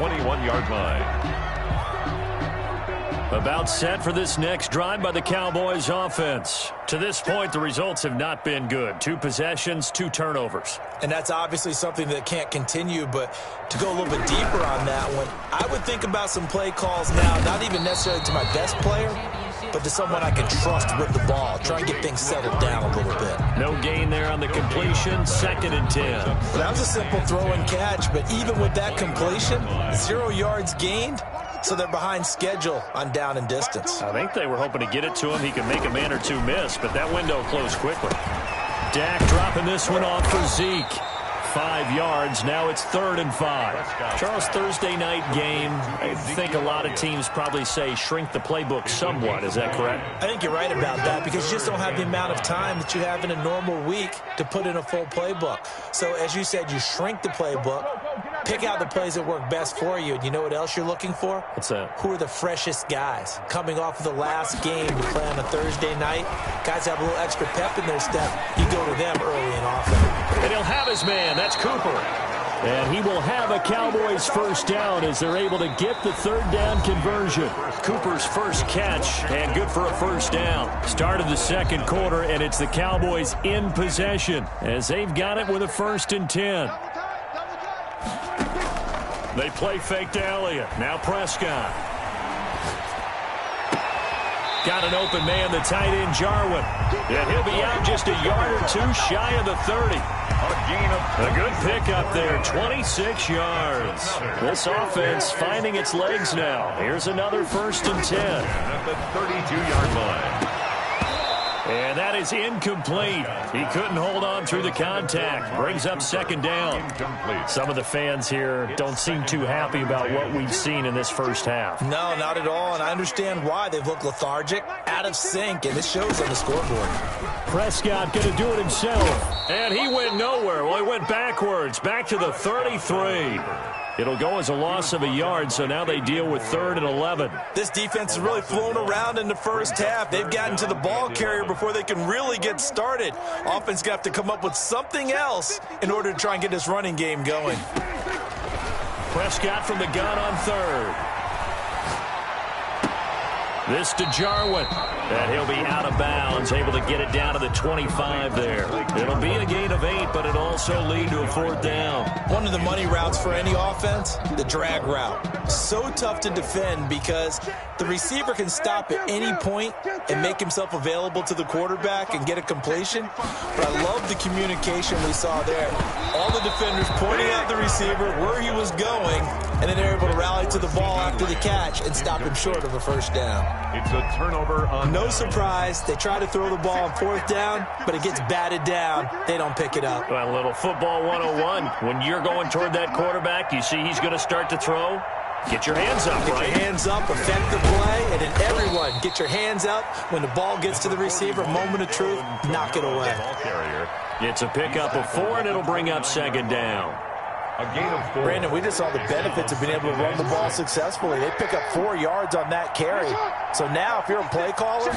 21-yard line. About set for this next drive by the Cowboys offense. To this point, the results have not been good. 2 possessions, 2 turnovers. And that's obviously something that can't continue, but to go a little bit deeper on that one, I would think about some play calls now, not even necessarily to my best player, but to someone I can trust with the ball. Try and get things settled down a little bit. No gain there on the completion, 2nd and 10. Well, that was a simple throw and catch, but even with that completion, 0 yards gained, so they're behind schedule on down and distance. I think they were hoping to get it to him. He could make a man or 2 miss, but that window closed quickly. Dak dropping this one off for Zeke. 5 yards. Now it's 3rd and 5. Charles, Thursday night game. I think a lot of teams probably say shrink the playbook somewhat. Is that correct? I think you're right about that because you just don't have the amount of time that you have in a normal week to put in a full playbook. So as you said, you shrink the playbook, pick out the plays that work best for you. And you know what else you're looking for? What's that? Who are the freshest guys coming off of the last game to play on a Thursday night? Guys have a little extra pep in their step. You go to them early and often. And he'll have his man. That's Cooper. And he will have a Cowboys first down as they're able to get the 3rd down conversion. Cooper's first catch and good for a first down. Start of the 2nd quarter, and it's the Cowboys in possession as they've got it with a 1st and 10. They play fake to Elliott. Now Prescott. Got an open man, the tight end, Jarwin. And he'll be out just a yard or 2 shy of the 30. A good pickup there, 26 yards. This offense finding its legs now. Here's another 1st and 10. At the 32-yard line. And that is incomplete. He couldn't hold on through the contact. Brings up 2nd down. Incomplete. Some of the fans here don't seem too happy about what we've seen in this first half. No, not at all, and I understand why. They've looked lethargic, out of sync, and this shows on the scoreboard. Prescott going to do it himself. And he went nowhere. Well, he went backwards, back to the 33. It'll go as a loss of a yard, so now they deal with 3rd and 11. This defense has really flown around in the first half. They've gotten to the ball carrier before they can really get started. Offense got to come up with something else in order to try and get this running game going. Prescott from the gun on 3rd. This to Jarwin. And he'll be out of bounds, able to get it down to the 25 there. It'll be a gain of 8, but it'll also lead to a 4th down. One of the money routes for any offense, the drag route. So tough to defend because the receiver can stop at any point and make himself available to the quarterback and get a completion. But I love the communication we saw there. All the defenders pointing at the receiver where he was going, and then they're able to rally to the ball after the catch and stop him short of a 1st down. It's a turnover on... No surprise. They try to throw the ball on 4th down, but it gets batted down. They don't pick it up. Well, a little football 101. When you're going toward that quarterback, you see he's going to start to throw. Get your hands up, right? Get your hands up, affect the play, and then everyone get your hands up. When the ball gets to the receiver, moment of truth, knock it away. It's a pickup of 4, and it'll bring up 2nd down. A gain of 4. Brandon, we just saw the benefits of being able to run the ball successfully. They pick up 4 yards on that carry. So now if you're a play caller,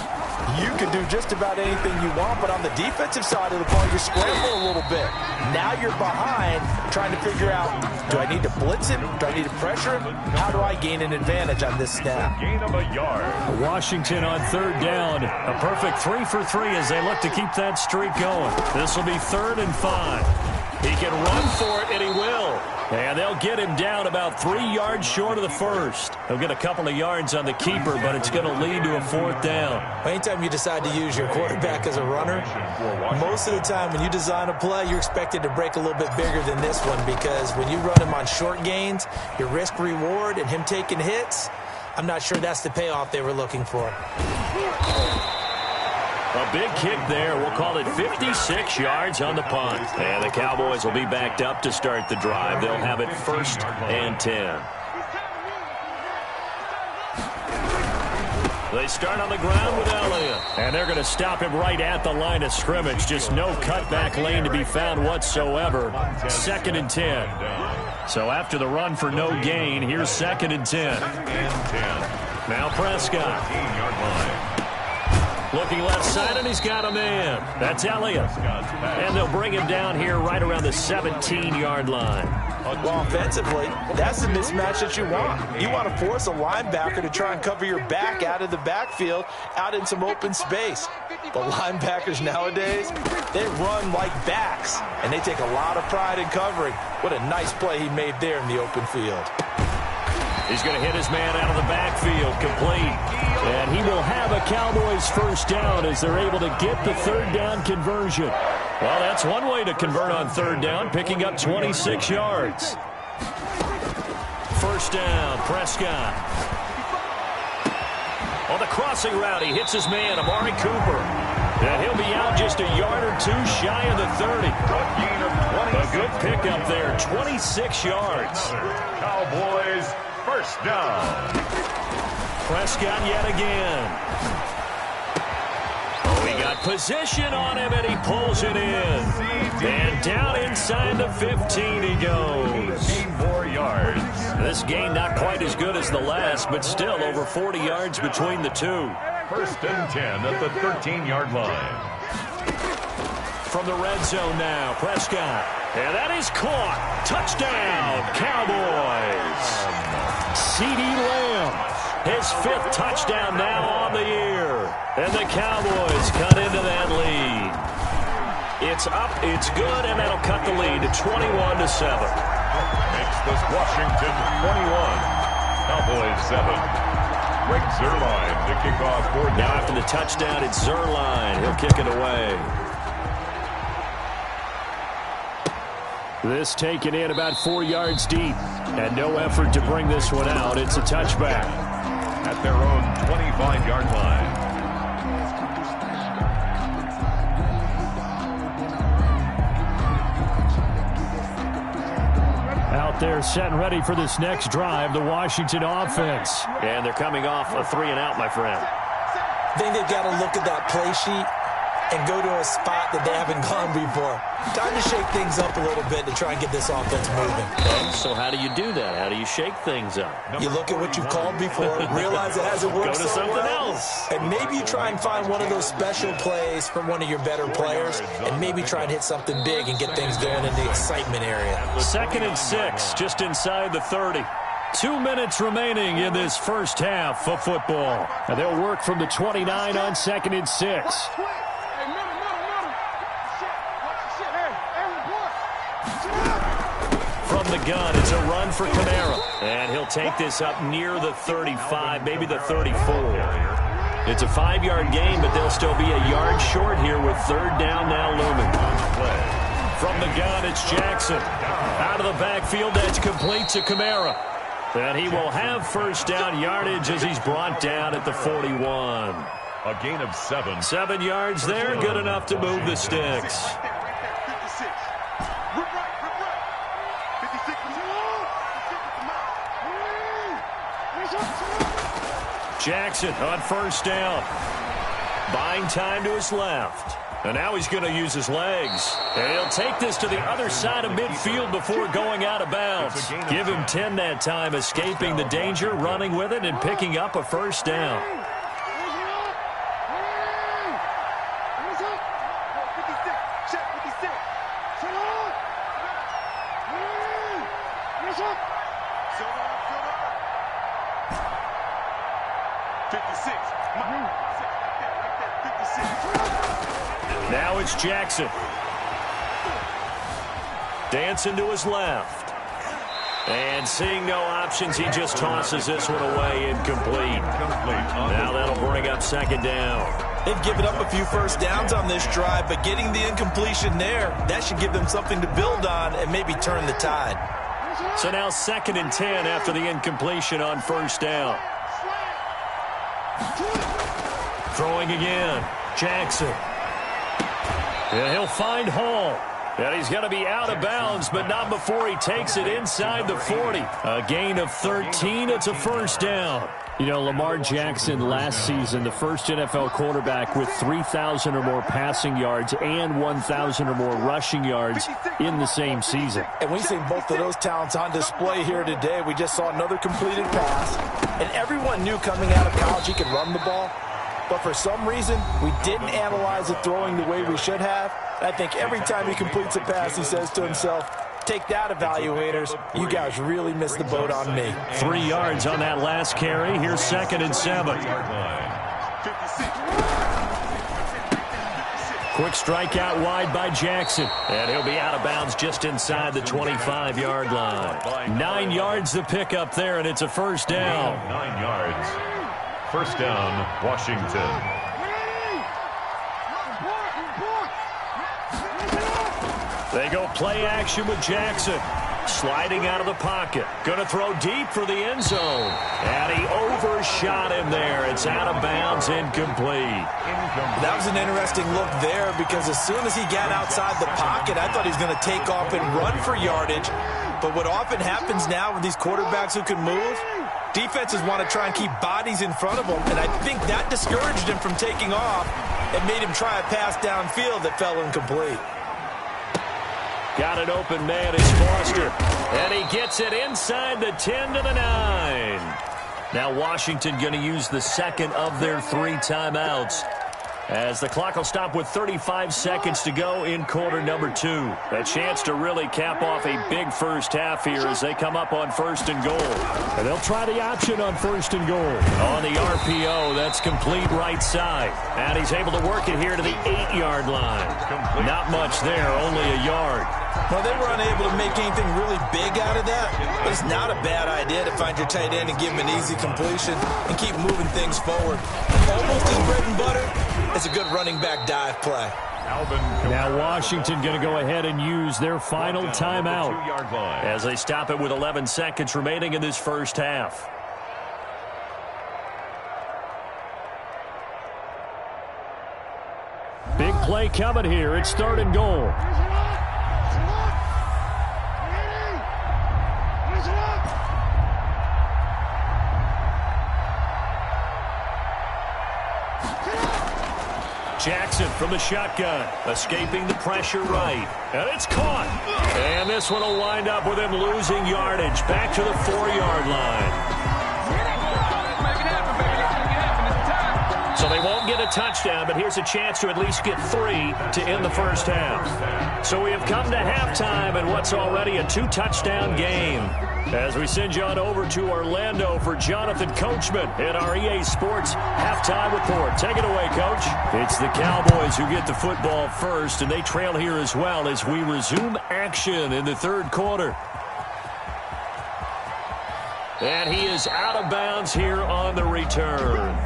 you can do just about anything you want. But on the defensive side of the ball, you scramble a little bit. Now you're behind trying to figure out, do I need to blitz him? Do I need to pressure him? How do I gain an advantage on this snap? Gain of a yard. Washington on 3rd down. A perfect 3 for 3 as they look to keep that streak going. This will be 3rd and 5. He can run for it, and he will. And they'll get him down about 3 yards short of the 1st. He'll get a couple of yards on the keeper, but it's going to lead to a 4th down. Anytime you decide to use your quarterback as a runner, most of the time when you design a play, you're expected to break a little bit bigger than this one because when you run him on short gains, your risk-reward and him taking hits, I'm not sure that's the payoff they were looking for. A big kick there. We'll call it 56 yards on the punt. And the Cowboys will be backed up to start the drive. They'll have it 1st and 10. They start on the ground with Elliott. And they're going to stop him right at the line of scrimmage. Just no cutback lane to be found whatsoever. 2nd and 10. So after the run for no gain, here's 2nd and 10. Now Prescott. Looking left side, and he's got a man. That's Elliott. And they'll bring him down here right around the 17-yard line. Well, offensively, that's the mismatch that you want. You want to force a linebacker to try and cover your back out of the backfield, out in some open space. The linebackers nowadays, they run like backs, and they take a lot of pride in covering. What a nice play he made there in the open field. He's going to hit his man out of the backfield, complete. And he will have a Cowboys first down as they're able to get the third down conversion. Well, that's one way to convert on third down, picking up 26 yards. First down, Prescott. On the crossing route, he hits his man, Amari Cooper. And he'll be out just a yard or two shy of the 30. A good pickup there, 26 yards. Cowboys first down. Prescott yet again. Oh, he got position on him, and he pulls it in. And down inside the 15 he goes. 18 more yards. This game not quite as good as the last, but still over 40 yards between the two. First and 10 at the 13-yard line. From the red zone now, Prescott. And that is caught. Touchdown, Cowboys. CeeDee Lamb, his 5th touchdown now on the year. And the Cowboys cut into that lead. It's up, it's good, and that'll cut the lead to 21-7. Makes this Washington 21. Cowboys 7. Greg Zuerlein to kick off for now after the touchdown, it's Zuerlein. He'll kick it away. This taken in about 4 yards deep. And no effort to bring this one out. It's a touchback. At their own 25-yard line. Out there set and ready for this next drive, the Washington offense. And they're coming off a 3-and-out, my friend. I think they've got to look at that play sheet and go to a spot that they haven't gone before. Time to shake things up a little bit to try and get this offense moving. Okay, so how do you do that? How do you shake things up? You look at what you've called before, realize it hasn't worked Go to something else. And maybe you try and find one of those special plays from one of your better players, and maybe try and hit something big and get things going in the excitement area. 2nd and 6, just inside the 30. 2 minutes remaining in this first half of football. And they'll work from the 29 on 2nd and 6. From the gun, it's a run for Kamara. And he'll take this up near the 35, maybe the 34. It's a 5-yard gain, but they'll still be a yard short here with third down now looming. From the gun, it's Jackson. Out of the backfield, that's complete to Kamara. And he will have first down yardage as he's brought down at the 41. A gain of 7. 7 yards there, good enough to move the sticks. Jackson on first down. Buying time to his left. And now he's going to use his legs. And he'll take this to the other side of midfield before going out of bounds. Give him 10 that time, escaping the danger, running with it, and picking up a first down. Now it's Jackson. Dancing to his left. And seeing no options, he just tosses this one away, incomplete. Now that'll bring up 2nd down. They've given up a few first downs on this drive, but getting the incompletion there, that should give them something to build on and maybe turn the tide. So now 2nd and 10 after the incompletion on first down. Throwing again. Jackson. And he'll find Hall. And he's going to be out of bounds, but not before he takes it inside the 40. A gain of 13. It's a first down. You know, Lamar Jackson last season, the first NFL quarterback with 3,000 or more passing yards and 1,000 or more rushing yards in the same season. And we see both of those talents on display here today. We just saw another completed pass. And everyone knew coming out of college he could run the ball. but for some reason, we didn't analyze it throwing the way we should have. I think every time he completes a pass, he says to himself, take that, evaluators. You guys really missed the boat on me. 3 yards on that last carry. Here's 2nd and 7. Quick strikeout wide by Jackson. And he'll be out of bounds just inside the 25-yard line. 9 yards the pickup there, and it's a first down. 9 yards. First down, Washington. They go play action with Jackson. Sliding out of the pocket. Going to throw deep for the end zone. And he overshot him there. It's out of bounds, incomplete. That was an interesting look there because as soon as he got outside the pocket, I thought he was going to take off and run for yardage. But what often happens now with these quarterbacks who can move, defenses want to try and keep bodies in front of them. And I think that discouraged him from taking off and made him try a pass downfield that fell incomplete. Got an open man is Foster. And he gets it inside the 10 to the 9. Now Washington going to use the second of their 3 timeouts, as the clock will stop with 35 seconds to go in quarter number 2. A chance to really cap off a big first half here as they come up on 1st and goal. And they'll try the option on 1st and goal. On the RPO, that's complete right side. And he's able to work it here to the 8-yard line. Not much there, only a yard. Well, they were unable to make anything really big out of that, but it's not a bad idea to find your tight end and give him an easy completion and keep moving things forward. Almost as bread and butter as a good running back dive play. Now Washington going to go ahead and use their final timeout as they stop it with 11 seconds remaining in this first half. Big play coming here. It's 3rd and goal. Jackson from the shotgun, escaping the pressure right. And it's caught. And this one will wind up with him losing yardage. Back to the 4-yard line. So they won't get a touchdown, but here's a chance to at least get 3 to end the first half. So we have come to halftime in what's already a 2-touchdown game. As we send you on over to Orlando for Jonathan Coachman in our EA Sports halftime report. Take it away, Coach. It's the Cowboys who get the football first, and they trail here as well as we resume action in the 3rd quarter. And he is out of bounds here on the return.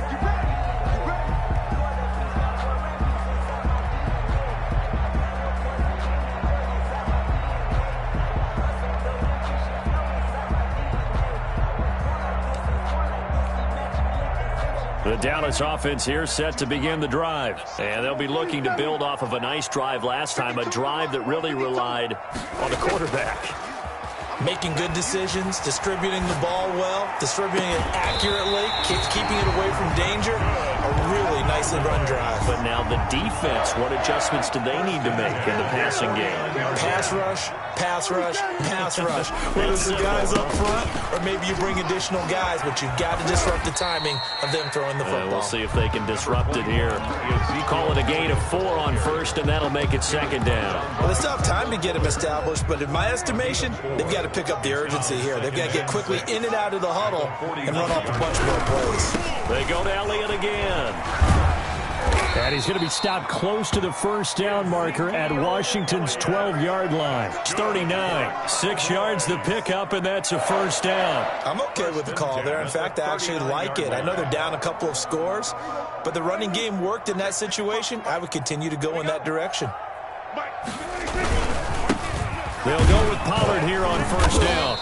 The Dallas offense here set to begin the drive. And they'll be looking to build off of a nice drive last time, a drive that really relied on the quarterback. Making good decisions, distributing the ball well, distributing it accurately, keeping it away from danger. A really nicely run drive. But now the defense, what adjustments do they need to make in the passing game? Pass rush, pass rush, pass rush. Whether it's the guys up front or maybe you bring additional guys, but you've got to disrupt the timing of them throwing the football. We'll see if they can disrupt it here. Call it a gain of 4 on 1st, and that'll make it 2nd down. Well, they still have time to get him established, but in my estimation, they've got to pick up the urgency here. They've got to get quickly in and out of the huddle and run off a bunch more plays. They go to Elliott again. And he's going to be stopped close to the first down marker at Washington's 12-yard line. It's 39. 6 yards the pickup, and that's a first down. I'm okay with the call there. In fact, I actually like it. I know they're down a couple of scores, but the running game worked in that situation. I would continue to go in that direction. They'll go with Pollard here on first down.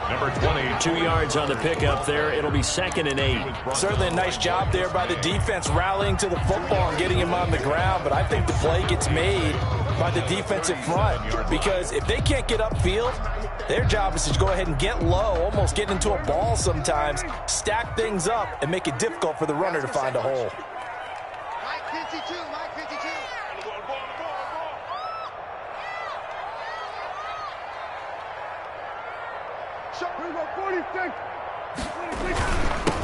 Number 20. 2 yards on the pickup there. It'll be 2nd and 8. Certainly a nice job there by the defense rallying to the football and getting him on the ground, but I think the play gets made by the defensive front because if they can't get upfield, their job is to go ahead and get low, almost get into a ball sometimes, stack things up, and make it difficult for the runner to find a hole.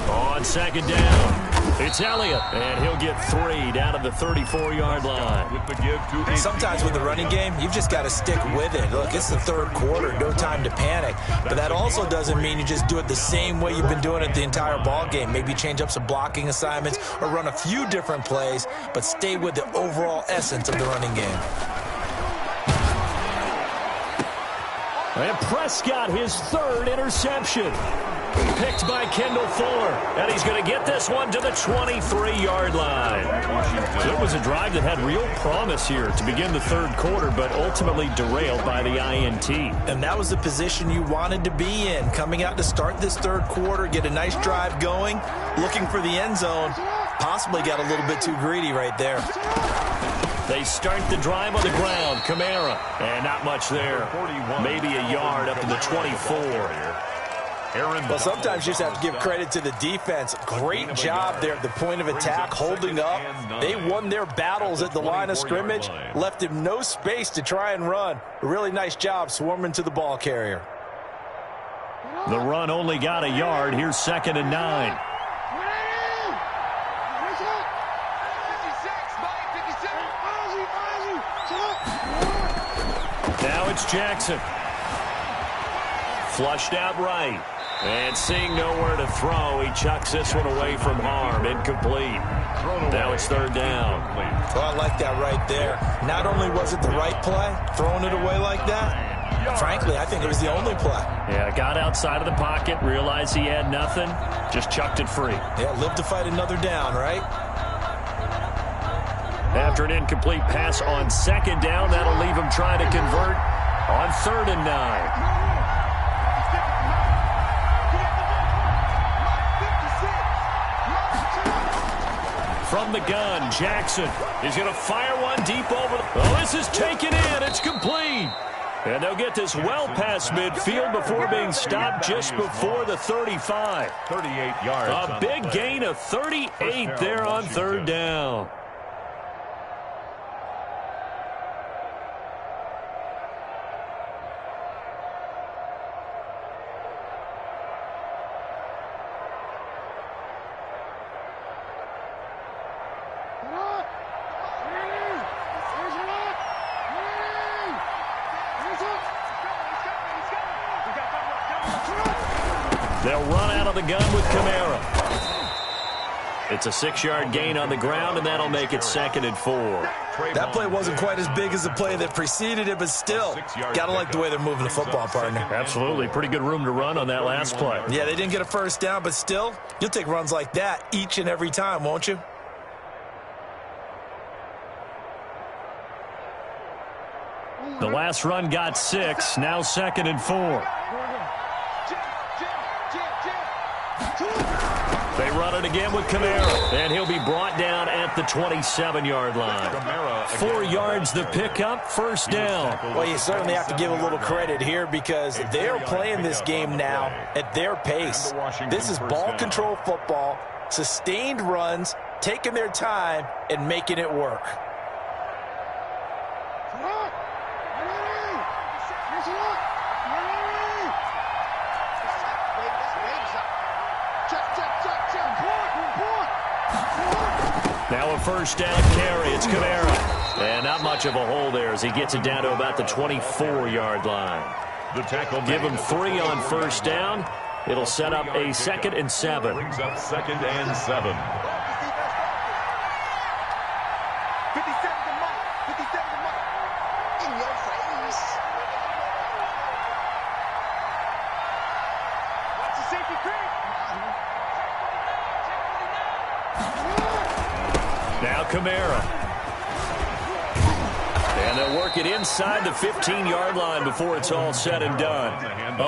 On second down, it's Elliott, and he'll get 3 down to the 34-yard line. Sometimes with the running game, you've just got to stick with it. Look, it's the third quarter, no time to panic. But that also doesn't mean you just do it the same way you've been doing it the entire ball game. Maybe change up some blocking assignments or run a few different plays, but stay with the overall essence of the running game. And Prescott, his 3rd interception. Picked by Kendall Fuller. And he's going to get this one to the 23-yard line. So it was a drive that had real promise here to begin the third quarter, but ultimately derailed by the INT. And that was the position you wanted to be in. Coming out to start this third quarter, get a nice drive going, looking for the end zone. Possibly got a little bit too greedy right there. They start the drive on the ground. Kamara. And not much there. Maybe a yard up to the 24. Well, sometimes you just have to give credit to the defense. Great job there at the point of attack, holding up. They won their battles at the line of scrimmage, left him no space to try and run. A really nice job swarming to the ball carrier. The run only got a yard. Here's 2nd and 9. Now it's Jackson. Flushed out right. And seeing nowhere to throw, he chucks this one away from harm. Incomplete. Now it's 3rd down. Well, I like that right there. Not only was it the right play, throwing it away like that, frankly, I think it was the only play. Yeah, got outside of the pocket, realized he had nothing, just chucked it free. Yeah, live to fight another down, right? After an incomplete pass on 2nd down, that'll leave him trying to convert on 3rd and 9. From the gun, Jackson is going to fire one deep over. Oh, this is taken in. It's complete. And they'll get this well past midfield before being stopped just before the 35. 38 yards. A big gain of 38 there on 3rd down. They'll run out of the gun with Kamara. It's a 6-yard gain on the ground, and that'll make it 2nd and 4. That play wasn't quite as big as the play that preceded it, but still, got to like the way they're moving the football, partner. Absolutely. Pretty good room to run on that last play. Yeah, they didn't get a first down, but still, you'll take runs like that each and every time, won't you? The last run got 6. Now 2nd and 4. They run it again with Kamara, and he'll be brought down at the 27-yard line. 4 yards the pickup, 1st down. Well, you certainly have to give a little credit here because they're playing this game now at their pace. This is ball control football, sustained runs, taking their time, and making it work. Now a 1st down carry. It's Kamara. And not much of a hole there as he gets it down to about the 24-yard line. Give him 3 on 1st down. It'll set up a 2nd and 7. Brings up 2nd and 7. Now Kamara. And they'll work it inside the 15-yard line before it's all said and done.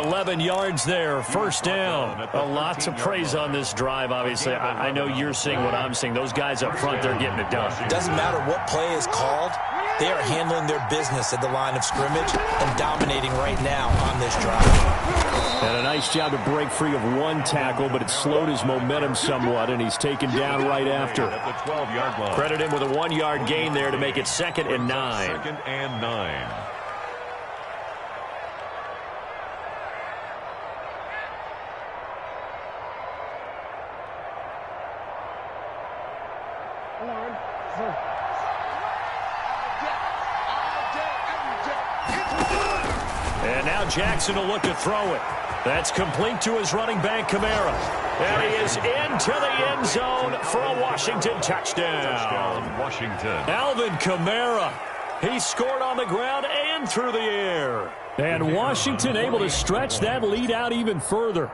11 yards there, 1st down. A lot to praise on this drive, obviously. I know you're seeing what I'm seeing. Those guys up front, they're getting it done. Doesn't matter what play is called. They are handling their business at the line of scrimmage and dominating right now on this drive. And a nice job to break free of 1 tackle, but it slowed his momentum somewhat, and he's taken down right after. Credit him with a 1-yard gain there to make it 2nd and 9. 2nd and 9. And now Jackson will look to throw it. That's complete to his running back, Kamara. And he is into the end zone for a Washington touchdown. Washington. Alvin Kamara. He scored on the ground and through the air. And Washington able to stretch that lead out even further.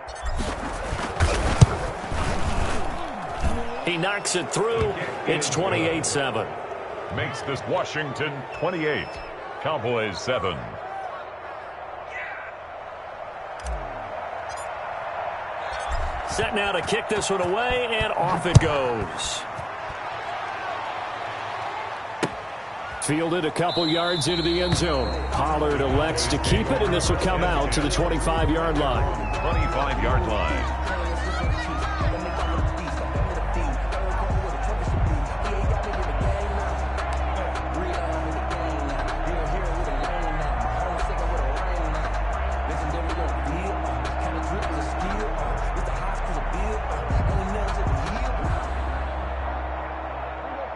He knocks it through. It's 28-7. Makes this Washington 28. Cowboys 7. Set now to kick this one away, and off it goes. Fielded a couple yards into the end zone. Pollard elects to keep it, and this will come out to the 25-yard line. 25-yard line.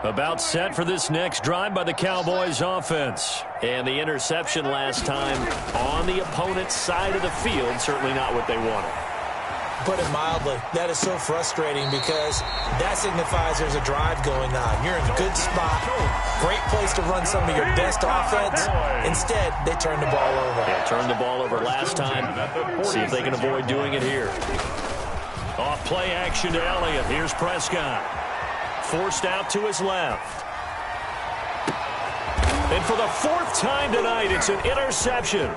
About set for this next drive by the Cowboys offense. And the interception last time on the opponent's side of the field. Certainly not what they wanted. Put it mildly, that is so frustrating because that signifies there's a drive going on. You're in a good spot. Great place to run some of your best offense. Instead, they turn the ball over. Yeah, turned the ball over last time. See if they can avoid doing it here. Off play action to Elliott. Here's Prescott. Forced out to his left. And for the fourth time tonight, it's an interception.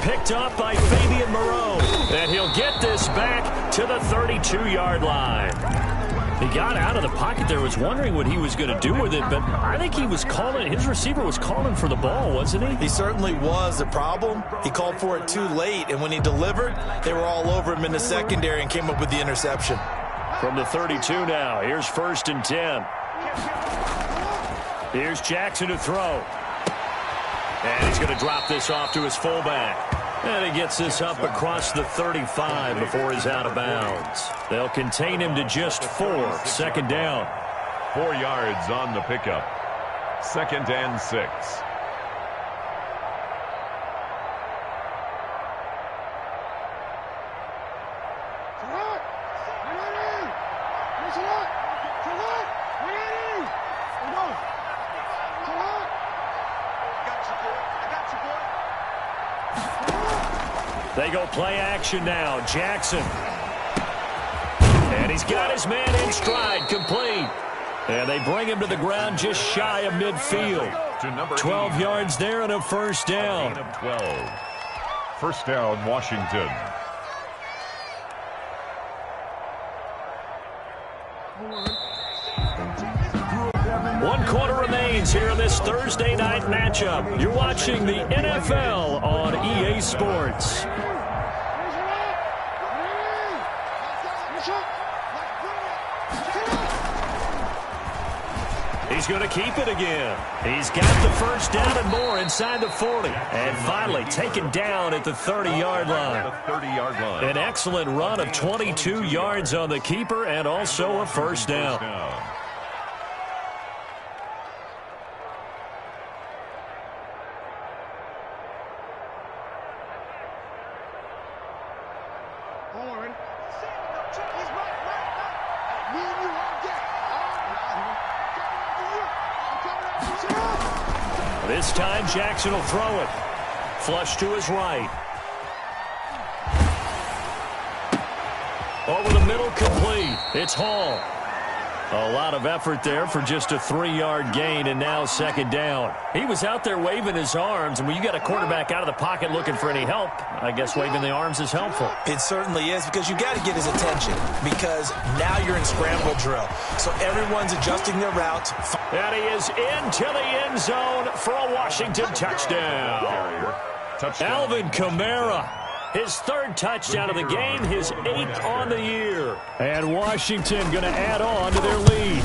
Picked up by Fabian Moreau. And he'll get this back to the 32-yard line. He got out of the pocket there, was wondering what he was going to do with it, but I think he was calling, his receiver was calling for the ball, wasn't he? He certainly was. The problem, he called for it too late, and when he delivered, they were all over him in the secondary and came up with the interception. From the 32 now, here's 1st and 10. Here's Jackson to throw. And he's going to drop this off to his fullback. And he gets this up across the 35 before he's out of bounds. They'll contain him to just 4. 2nd down. 4 yards on the pickup. 2nd and 6. They go play action now. Jackson. And he's got his man in stride, complete. And they bring him to the ground just shy of midfield. 12 yards there and a 1st down. 12. 1st down, Washington. One quarter remains here in this Thursday night matchup. You're watching the NFL on EA Sports. He's going to keep it again. He's got the 1st down and more inside the 40. And finally taken down at the 30-yard line. An excellent run of 22 yards on the keeper and also a 1st down. This time, Jackson will throw it. Flush to his right. Over the middle, complete. It's Hall. A lot of effort there for just a 3-yard gain, and now 2nd down. He was out there waving his arms, and when you got a quarterback out of the pocket looking for any help, I guess waving the arms is helpful. It certainly is, because you got to get his attention, because now you're in scramble drill. So everyone's adjusting their routes. And he is into the end zone for a Washington touchdown. Alvin Kamara. His 3rd touchdown of the game, his 8th on the year. And Washington going to add on to their lead.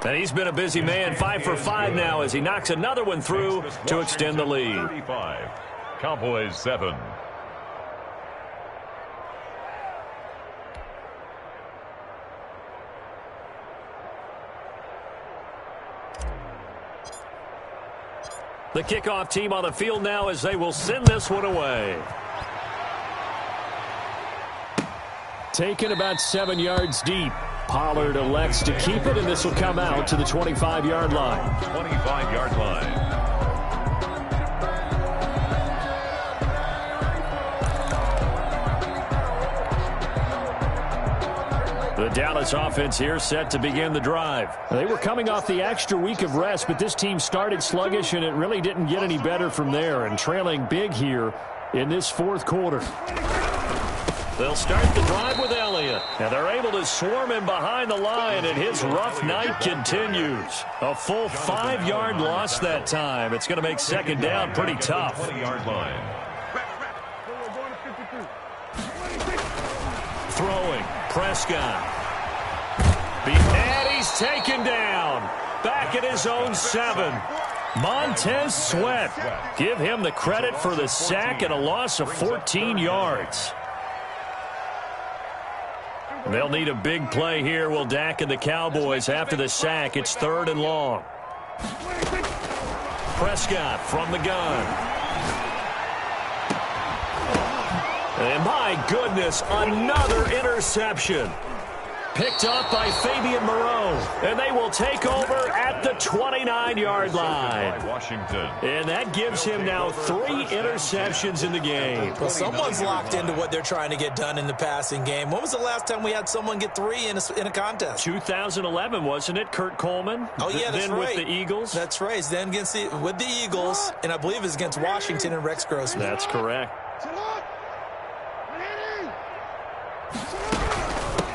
And he's been a busy man, 5 for 5 now as he knocks another one through to extend the lead. 35. Cowboys 7. The kickoff team on the field now as they will send this one away. Taken about 7 yards deep. Pollard elects to keep it, and this will come out to the 25-yard line. 25-yard line. The Dallas offense here set to begin the drive. They were coming off the extra week of rest, but this team started sluggish, and it really didn't get any better from there, and trailing big here in this fourth quarter. They'll start the drive with Elliott, and they're able to swarm him behind the line, and his rough night continues. A full 5-yard loss that time. It's going to make second down pretty tough. 20-yard line. Throwing, Prescott. And he's taken down. Back at his own 7. Montez Sweat. Give him the credit for the sack and a loss of 14 yards. They'll need a big play here, will Dak and the Cowboys. After the sack, it's 3rd and long. Prescott from the gun. And my goodness, another interception. Picked up by Fabian Moreau. And they will take over at the 29-yard line. Washington. And that gives him now 3 interceptions in the game. Well, someone's locked into what they're trying to get done in the passing game. When was the last time we had someone get 3 in a contest? 2011, wasn't it? Kurt Coleman? Oh, yeah, that's then right. with the Eagles? That's right. Then with the Eagles, and I believe it's against Washington and Rex Grossman. That's correct.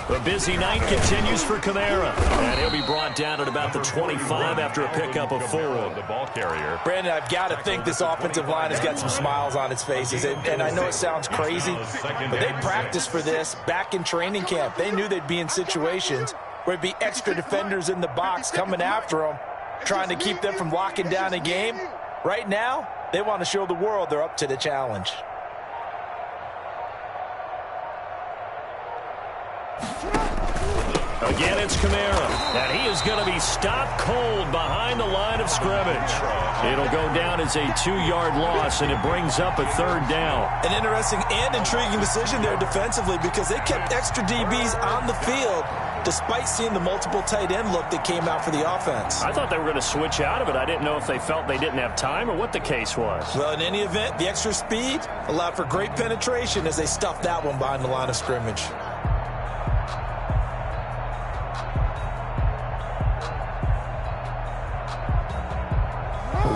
The busy night continues for Kamara. And he'll be brought down at about the 25 after a pickup of 4. The ball carrier. Brandon, I've got to think this offensive line has got some smiles on its faces. And I know it sounds crazy, but they practiced for this back in training camp. They knew they'd be in situations where there'd be extra defenders in the box coming after them, trying to keep them from locking down a game. Right now, they want to show the world they're up to the challenge. Again, it's Kamara, and he is going to be stopped cold behind the line of scrimmage. It'll go down as a 2-yard loss, and it brings up a 3rd down. An interesting and intriguing decision there defensively because they kept extra DBs on the field despite seeing the multiple tight end look that came out for the offense. I thought they were going to switch out of it. I didn't know if they felt they didn't have time or what the case was. Well, in any event, the extra speed allowed for great penetration as they stuffed that one behind the line of scrimmage.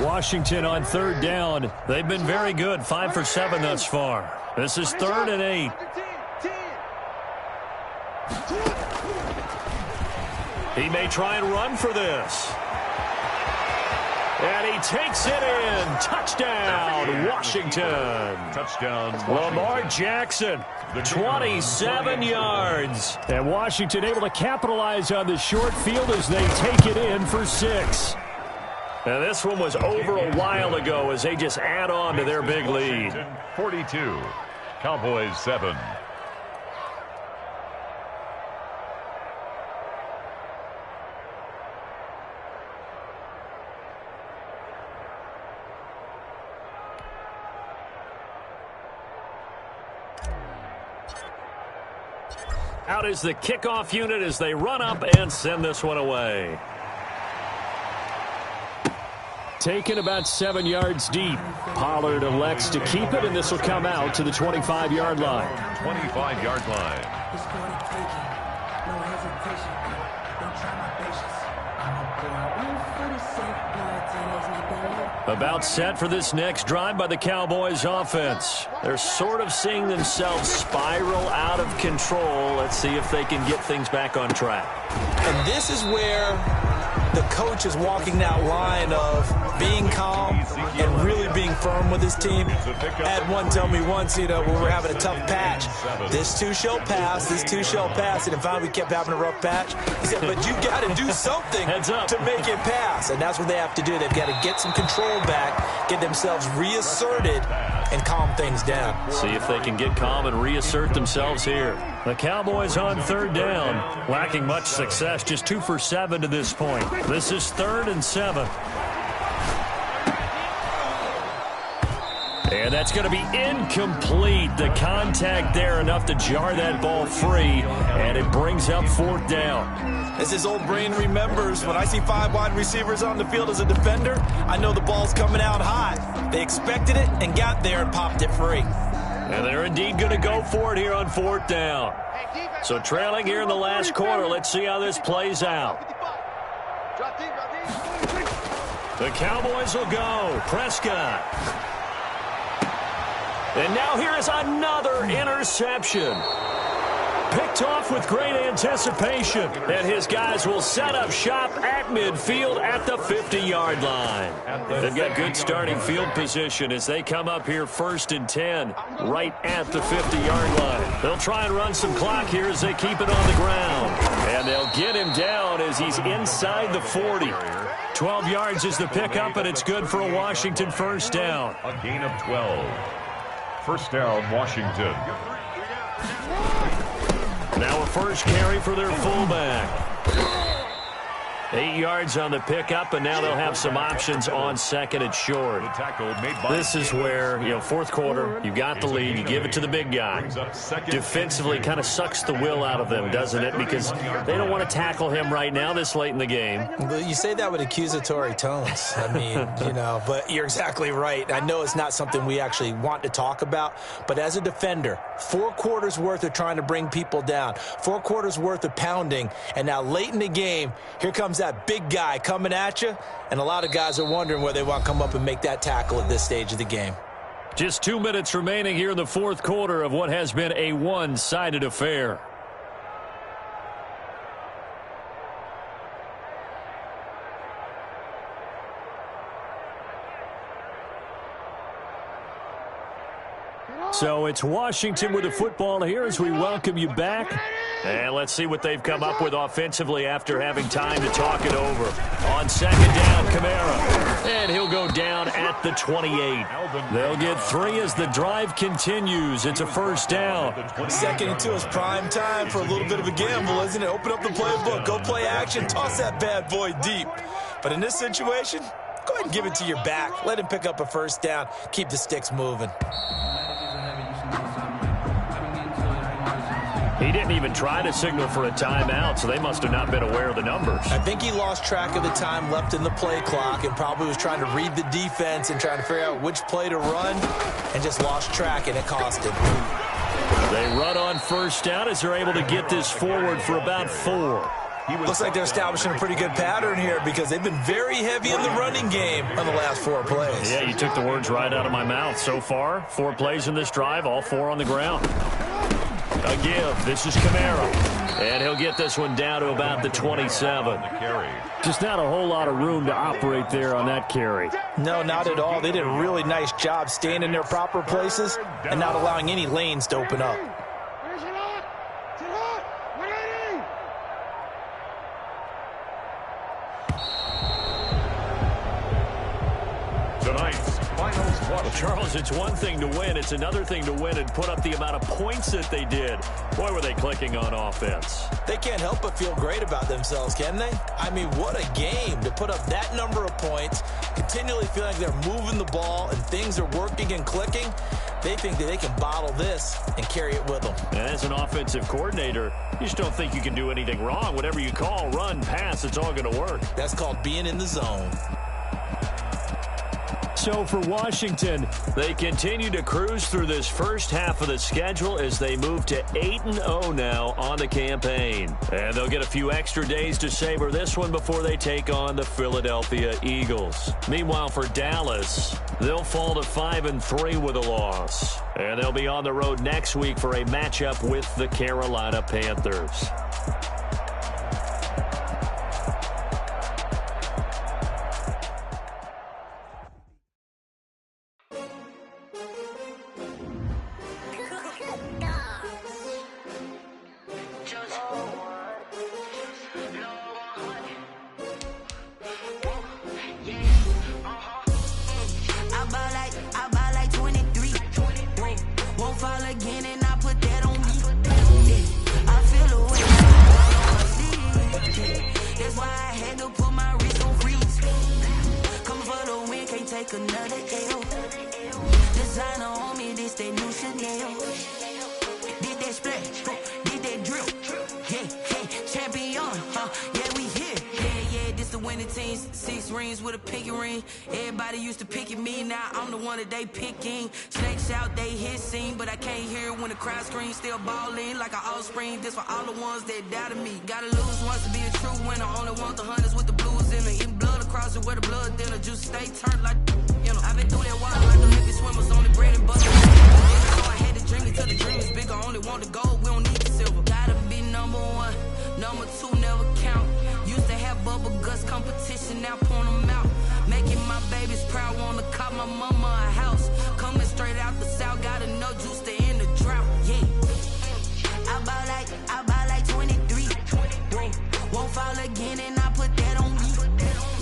Washington on 3rd down. They've been very good, 5 for 7 thus far. This is 3rd and 8. He may try and run for this. And he takes it in. Touchdown, Washington. Touchdown, Lamar Jackson, 27 yards. And Washington able to capitalize on the short field as they take it in for 6. And this one was over a while ago as they just add on to their big lead. 42, Cowboys 7. Out is the kickoff unit as they run up and send this one away. Taken about 7 yards deep. Pollard elects to keep it, and this will come out to the 25-yard line. 25-yard line. About set for this next drive by the Cowboys offense. They're sort of seeing themselves spiral out of control. Let's see if they can get things back on track. And this is where the coach is walking that line of being calm and really being firm with his team. I had one tell me once, when we were having a tough patch, this too shall pass, this too shall pass. And finally we kept having a rough patch. He said, but you got to do something to make it pass. And that's what they have to do. They've got to get some control back, get themselves reasserted, and calm things down. See if they can get calm and reassert themselves here. The Cowboys on 3rd down, lacking much success, just 2 for 7 to this point. This is 3rd and 7. And that's going to be incomplete. The contact there enough to jar that ball free, and it brings up 4th down. As his old brain remembers, when I see 5 wide receivers on the field as a defender, I know the ball's coming out high. They expected it and got there and popped it free. And they're indeed going to go for it here on 4th down. So trailing here in the last quarter, let's see how this plays out. The Cowboys will go. Prescott. And now here is another interception. Picked off with great anticipation. And his guys will set up shop at midfield at the 50-yard line. They've got good starting field position as they come up here 1st and 10 right at the 50-yard line. They'll try and run some clock here as they keep it on the ground. And they'll get him down as he's inside the 40. 12 yards is the pickup, and it's good for a Washington 1st down. A gain of 12. 1st down, Washington. Now a first carry for their fullback. 8 yards on the pickup, and now they'll have some options on 2nd and short. This is where, 4th quarter, you got the lead, you give it to the big guy. Defensively kind of sucks the will out of them, doesn't it? Because they don't want to tackle him right now this late in the game. Well, you say that with accusatory tones. I mean, but you're exactly right. I know it's not something we actually want to talk about, but as a defender, 4 quarters worth of trying to bring people down, 4 quarters worth of pounding, and now late in the game, here comes that big guy coming at you, and a lot of guys are wondering where they want to come up and make that tackle at this stage of the game. Just 2 minutes remaining here in the 4th quarter of what has been a one-sided affair. So it's Washington with the football here as we welcome you back. And let's see what they've come up with offensively after having time to talk it over. On 2nd down, Kamara. And he'll go down at the 28. They'll get 3 as the drive continues. It's a 1st down. 2nd and 2 is prime time for a little bit of a gamble, isn't it? Open up the playbook, go play action, toss that bad boy deep. But in this situation, go ahead and give it to your back. Let him pick up a 1st down. Keep the sticks moving. He didn't even try to signal for a timeout, so they must have not been aware of the numbers. I think he lost track of the time left in the play clock and probably was trying to read the defense and trying to figure out which play to run and just lost track, and it cost him. They run on 1st down as they're able to get this forward for about 4. Looks like they're establishing a pretty good pattern here because they've been very heavy in the running game on the last 4 plays. Yeah, you took the words right out of my mouth. So far, 4 plays in this drive, all 4 on the ground. A give. This is Kamara. And he'll get this one down to about the 27. Just not a whole lot of room to operate there on that carry. No, not at all. They did a really nice job staying in their proper places and not allowing any lanes to open up. Well, Charles, it's one thing to win. It's another thing to win and put up the amount of points that they did. Boy, were they clicking on offense. They can't help but feel great about themselves, can they? I mean, what a game to put up that number of points, continually feel like they're moving the ball and things are working and clicking. They think that they can bottle this and carry it with them. And as an offensive coordinator, you just don't think you can do anything wrong. Whatever you call, run, pass, it's all going to work. That's called being in the zone. So for Washington, they continue to cruise through this first half of the schedule as they move to 8-0 now on the campaign. And they'll get a few extra days to savor this one before they take on the Philadelphia Eagles. Meanwhile, for Dallas, they'll fall to 5-3 with a loss. And they'll be on the road next week for a matchup with the Carolina Panthers. Won't fall again, and I put that on me. I feel away. dreams with a pinky ring. Everybody used to pick at me, now I'm the one that they picking. Snakes out, they hissing, but I can't hear when the crowd screams. Still balling like an offspring. This for all the ones that doubted me. Gotta lose once to be a true winner. Only want the hunters with the blues in it. Eating blood across it where the blood thinner. Juice stay turned like, you know. I've been through that water like the heavy swimmers. Only bread and butter. So I had to dream it till the dream is bigger. Only want the gold, we don't need the silver. Gotta be number one, number two never count. Used to have bubble guts competition, now point them out. Making my babies proud, wanna cop my mama a house. Coming straight out the south, gotta know juice to end the drought. Yeah, I buy like 23. Whoa, won't fall again, and I put that on me.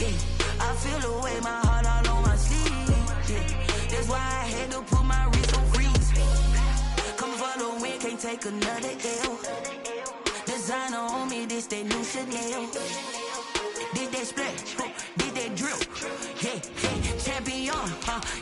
Yeah, I feel the way, my heart all on my sleeve. Yeah, that's why I had to put my wrist on freeze. Coming for the win, can't take another L. Designer on me, this that new Chanel. Did that splash, did that drill. Yeah, champion,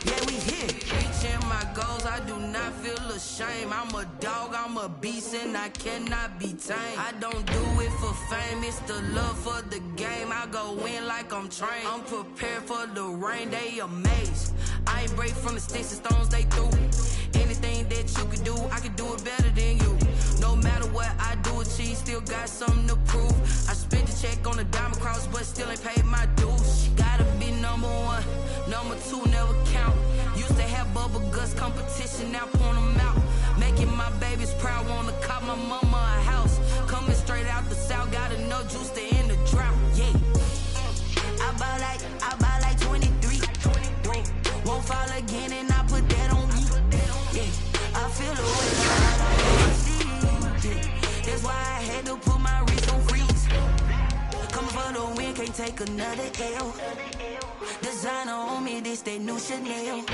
yeah, we here. Reaching my goals, I do not feel ashamed. I'm a dog, I'm a beast, and I cannot be tamed. I don't do it for fame, it's the love for the game. I go in like I'm trained. I'm prepared for the rain, they amazed. I ain't break from the sticks and stones they threw. Anything that you can do, I can do it better than you. No matter what I do, achieve, still got something to prove. I spent the check on the diamond cross, but still ain't paid my dues. Gotta be number one, number two never count. Used to have bubble guts competition, now point them out. Making my babies proud, wanna cop my mama a house. Coming straight out the south, gotta know juice to end the drought. Yeah, I buy like 23. Whoa, won't fall again, and I put that on me. Yeah, I feel the way my heart all on my sleeve. Yeah, that's why I had to put my wrist on freeze. Coming for the win, can't take another L. Designer on me, this that new Chanel.